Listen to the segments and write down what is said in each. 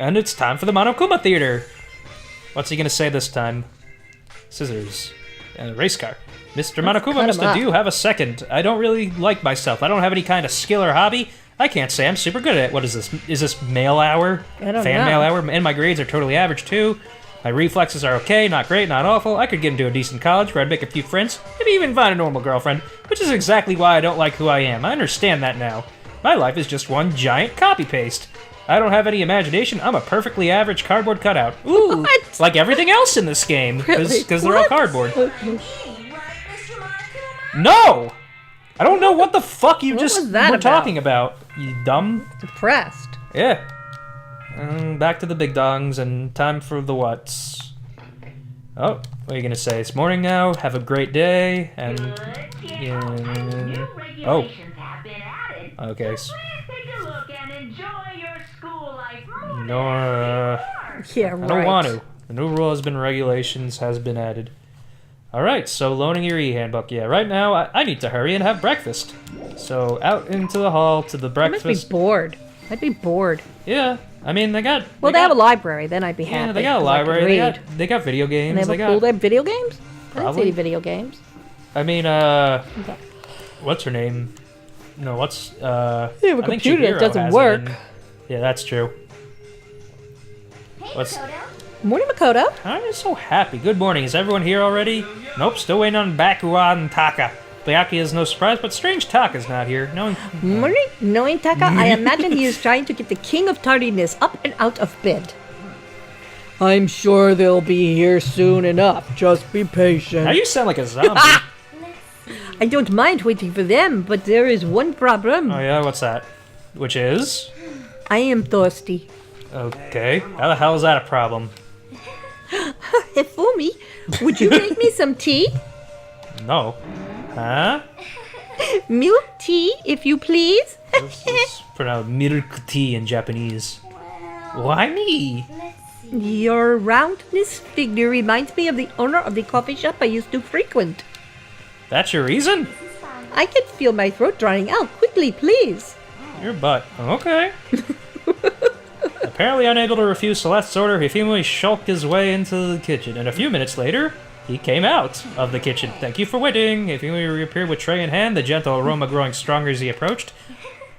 And it's time for the Monokuma Theater. What's he gonna say this time? Scissors. And a race car. Mr. Monokuma, Mr. Do you have a second? I don't really like myself. I don't have any kind of skill or hobby. I can't say I'm super good at it. What is this? Is this mail hour? I don't know. Fan mail hour? And my grades are totally average, too. My reflexes are okay, not great, not awful. I could get into a decent college where I'd make a few friends, maybe even find a normal girlfriend, which is exactly why I don't like who I am. I understand that now. My life is just one giant copy-paste. I don't have any imagination. I'm a perfectly average cardboard cutout. Ooh, What? like everything else in this game, because they're all cardboard. No! I don't know what the fuck you just were talking about, you dumb. Depressed. Yeah. Back to the big dongs and time for the whats. Oh, what are you gonna say? It's morning now. Have a great day and. Oh. Okay. No. Yeah, right. I don't want to. The new rule has been regulations has been added. Alright, so loaning your e-handbook. Yeah, right now I need to hurry and have breakfast. So out into the hall to the breakfast. I must be bored. I'd be bored. Yeah, I mean they got. Well, they have a library. Then I'd be happy. Yeah, they got a library. They got video games. And they have video games. I didn't see any video games. I mean, what's her name? No, what's They have a computer that doesn't work. Yeah, that's true. What's? Morning, Makoto. I'm so happy. Good morning. Is everyone here already? Nope, still waiting on Bakuwa and Taka. Bayaki is no surprise, but strange Taka's not here. Knowing Taka, I imagine he is trying to get the king of tardiness up and out of bed. I'm sure they'll be here soon enough. Just be patient. Now you sound like a zombie. I don't mind waiting for them, but there is one problem. Oh yeah, what's that? Which is? I am thirsty. Okay. How the hell is that a problem? Ifumi, would you make me some tea? No. Huh? Milk tea, if you please. This is pronounced milk tea in Japanese. Why me? Your roundness figure reminds me of the owner of the coffee shop I used to frequent. That's your reason? I can feel my throat drying out. Quickly, please. Your butt. Okay. Apparently unable to refuse Celeste's order, he feebly shulked his way into the kitchen, and a few minutes later, he came out of the kitchen. Thank you for waiting. He feebly reappeared with tray in hand, the gentle aroma growing stronger as he approached.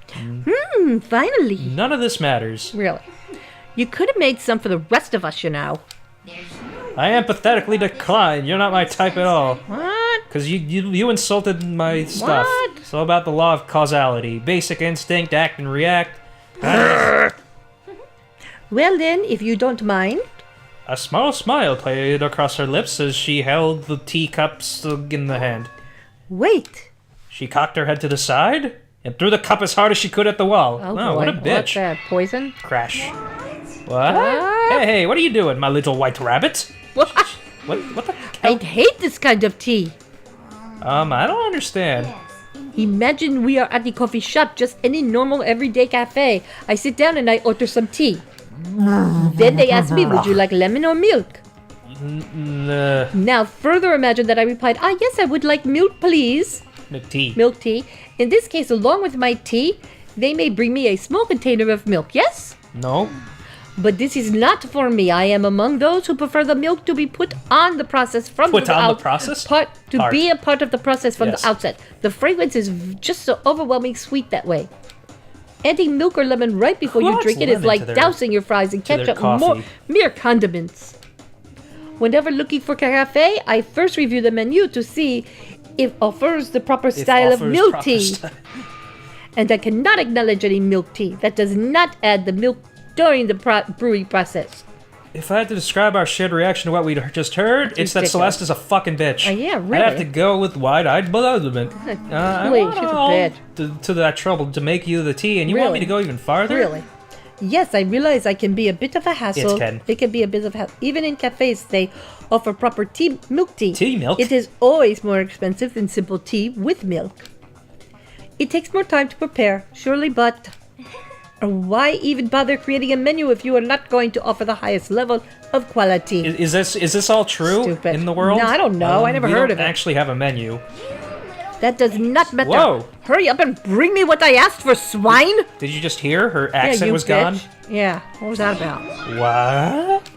Finally. None of this matters. Really? You could have made some for the rest of us, you know. I empathetically decline. You're not my type at all. What? Because you insulted my stuff. What? So about the law of causality. Basic instinct, act and react. Well then, if you don't mind. A small smile played across her lips as she held the teacups in the hand. Wait. She cocked her head to the side and threw the cup as hard as she could at the wall. Oh, boy. What a bitch. What's that, poison? Crash. What? Hey, what are you doing, my little white rabbit? What? What the hell? I'd hate this kind of tea. I don't understand. Imagine we are at the coffee shop, just any normal everyday cafe. I sit down and I order some tea. Then they ask me, would you like lemon or milk? Now further imagine that I replied, yes, I would like milk, please. Milk tea. Milk tea. In this case, along with my tea, they may bring me a small container of milk, yes? No. But this is not for me. I am among those who prefer the milk to be put on the process from Put on the process? Be a part of the process from the outset. The fragrance is just so overwhelming sweet that way. Adding milk or lemon right before you drink it is like dousing your fries in ketchup and mere condiments. Whenever looking for a cafe, I first review the menu to see if offers the proper style of milk tea. And I cannot acknowledge any milk tea that does not add the milk during the brewing process. If I had to describe our shared reaction to what we just heard, it's that Celeste is a fucking bitch. Yeah, really. I'd have to go with wide-eyed bewilderment. I went she's a bitch. to that trouble to make you the tea, and you want me to go even farther? Really? Yes, I realize I can be a bit of a hassle. It can be a bit of a hassle. Even in cafes, they offer proper milk tea. Tea milk? It is always more expensive than simple tea with milk. It takes more time to prepare, surely, but why even bother creating a menu if you are not going to offer the highest level of quality? Is this all true in the world? No, I don't know. I never heard of it. We don't actually have a menu. That does not matter. Whoa. Hurry up and bring me what I asked for, swine. Did you just hear her accent was bitch. gone? Yeah, what was that about? What?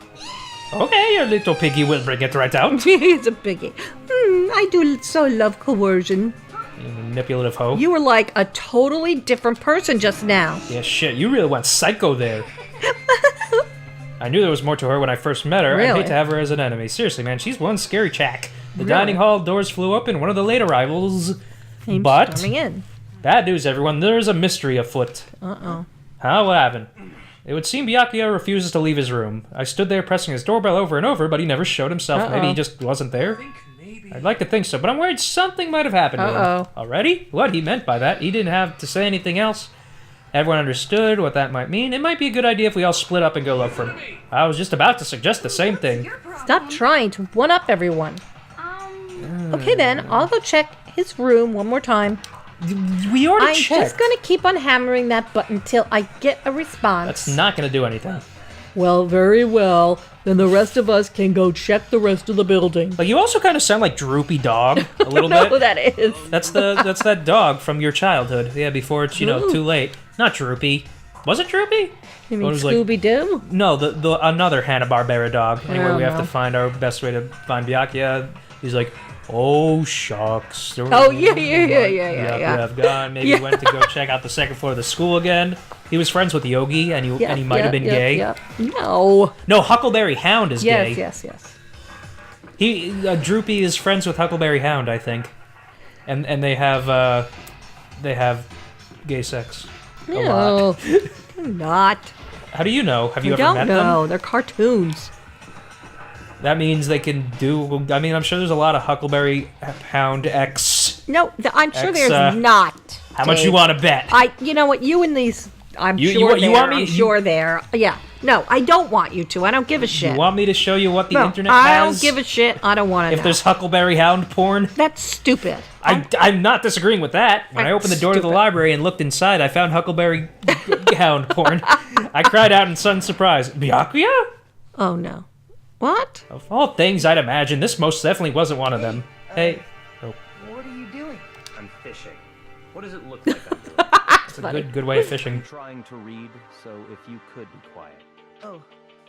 Okay, your little piggy will bring it right out. It's a piggy. I do so love coercion. You manipulative hoe. You were like a totally different person just now. Yeah, shit, you really went psycho there. I knew there was more to her when I first met her. Really? I'd hate to have her as an enemy. Seriously, man, she's one scary chack. The Really? dining hall doors flew open. One of the late arrivals. Came But storming in. bad news, everyone. There's a mystery afoot. Uh-oh. Huh? What happened? It would seem Byakuya refuses to leave his room. I stood there pressing his doorbell over and over, but he never showed himself. Uh-oh. Maybe he just wasn't there. I'd like to think so, but I'm worried something might have happened to him. Already? What he meant by that? He didn't have to say anything else. Everyone understood what that might mean. It might be a good idea if we all split up and go look for him. I was just about to suggest the same thing. Stop trying to one-up everyone. Okay then, I'll go check his room one more time. We already I'm checked. just gonna keep on hammering that button till I get a response. That's not going to do anything. Well, very well. Then the rest of us can go check the rest of the building. Like, you also kind of sound like Droopy Dog a little I don't know bit. who that is. That's that dog from your childhood. Yeah, before it's, too late. Not Droopy. Was it Droopy? You It mean was like- Scooby-Doo? No, the another Hanna Barbera dog. Anyway, Oh, we have no. to find our best way to find Byakuya. He's like, oh shucks. Oh, yeah. I've gone. Maybe he went to go check out the second floor of the school again. He was friends with Yogi, and he might have been gay. No. No, Huckleberry Hound is gay. Yes. He Droopy is friends with Huckleberry Hound, I think, and they have gay sex. A lot. No. They're not. How do you know? Have you I ever don't met know. them? They're cartoons. That means they can do. I mean, I'm sure there's a lot of Huckleberry Hound X. No, I'm sure Ex, there's not. How much Dave. you want to bet? You know what? You and these. I'm You sure there. want me- I'm sure there. Yeah. No, I don't want you to. I don't give a shit. You want me to show you what the No, internet I has? don't give a shit. I don't want to If know. there's Huckleberry Hound porn, That's stupid. I'm not disagreeing with that. When I That's opened the door to the stupid. library and looked inside, I found Huckleberry Hound porn. I cried out in sudden surprise. Byakuya? Oh no. What? Of all things I'd imagine, this most definitely wasn't one of them. Hey. Oh, What are you doing? I'm fishing. What does it look like I'm doing? it's a good way of fishing. I'm trying to read, so if you could be quiet. Oh,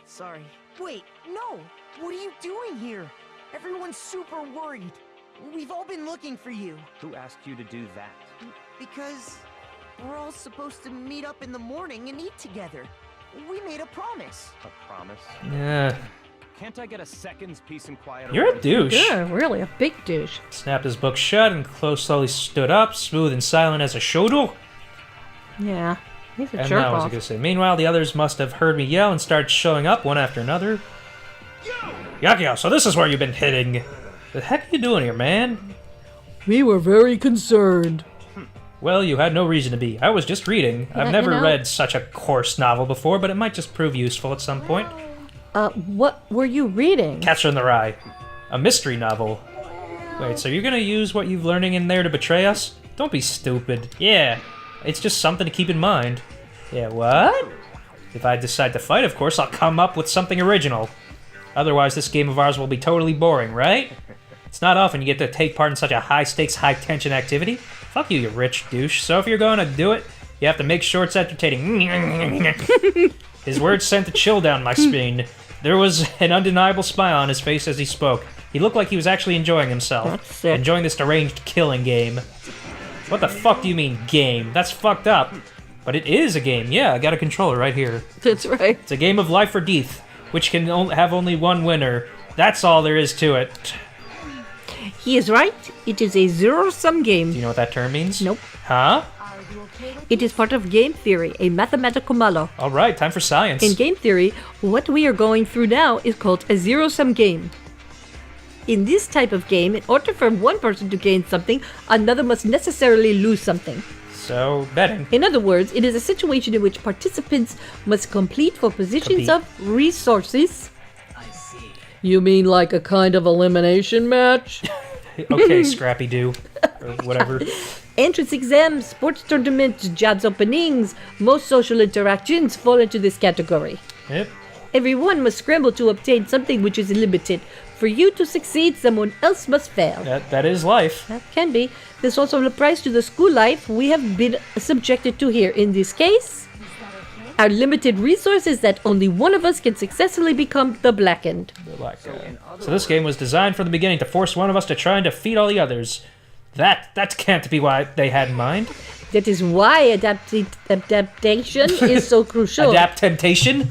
sorry. Wait, no! What are you doing here? Everyone's super worried. We've all been looking for you. Who asked you to do that? Because we're all supposed to meet up in the morning and eat together. We made a promise. A promise? Yeah. Can't I get a second's peace and quiet? You're a douche. Yeah, really, a big douche. Snapped his book shut and slowly stood up, smooth and silent as a shoulder. Yeah, he's a And jerk now, what was I off. going to say? Meanwhile, the others must have heard me yell and started showing up one after another. Byakuya, so this is where you've been hitting. The heck are you doing here, man? We were very concerned. Well, you had no reason to be. I was just reading. I've you never know- read such a coarse novel before, but it might just prove useful at some point. What were you reading? Catcher in the Rye. A mystery novel. Wait, so you're gonna use what you've learning in there to betray us? Don't be stupid. Yeah, it's just something to keep in mind. Yeah, what? If I decide to fight, of course, I'll come up with something original. Otherwise, this game of ours will be totally boring, right? It's not often you get to take part in such a high-stakes, high-tension activity. Fuck you, you rich douche. So if you're going to do it, you have to make sure it's entertaining. His words sent a chill down my spine. There was an undeniable smile on his face as he spoke. He looked like he was actually enjoying himself. That's sick. Enjoying this deranged killing game. What the fuck do you mean, game? That's fucked up. But it is a game. Yeah, I got a controller right here. That's right. It's a game of life or death, which can have only one winner. That's all there is to it. He is right. It is a zero-sum game. Do you know what that term means? Nope. Huh? It is part of game theory, a mathematical model. All right, time for science. In game theory, what we are going through now is called a zero-sum game. In this type of game, in order for one person to gain something, another must necessarily lose something. So, betting. In other words, it is a situation in which participants must compete for positions of resources. You mean like a kind of elimination match? Okay, Scrappy-Doo. Or whatever. Entrance exams, sports tournaments, jobs openings, most social interactions fall into this category. Yep. Everyone must scramble to obtain something which is limited. For you to succeed, someone else must fail. That is life. That can be. There's also applies to the school life we have been subjected to here. In this case, our limited resource is that only one of us can successfully become the Blackened. So this game was designed from the beginning to force one of us to try and defeat all the others. That can't be what they had in mind. That is why adaptation is so crucial. Adaptation?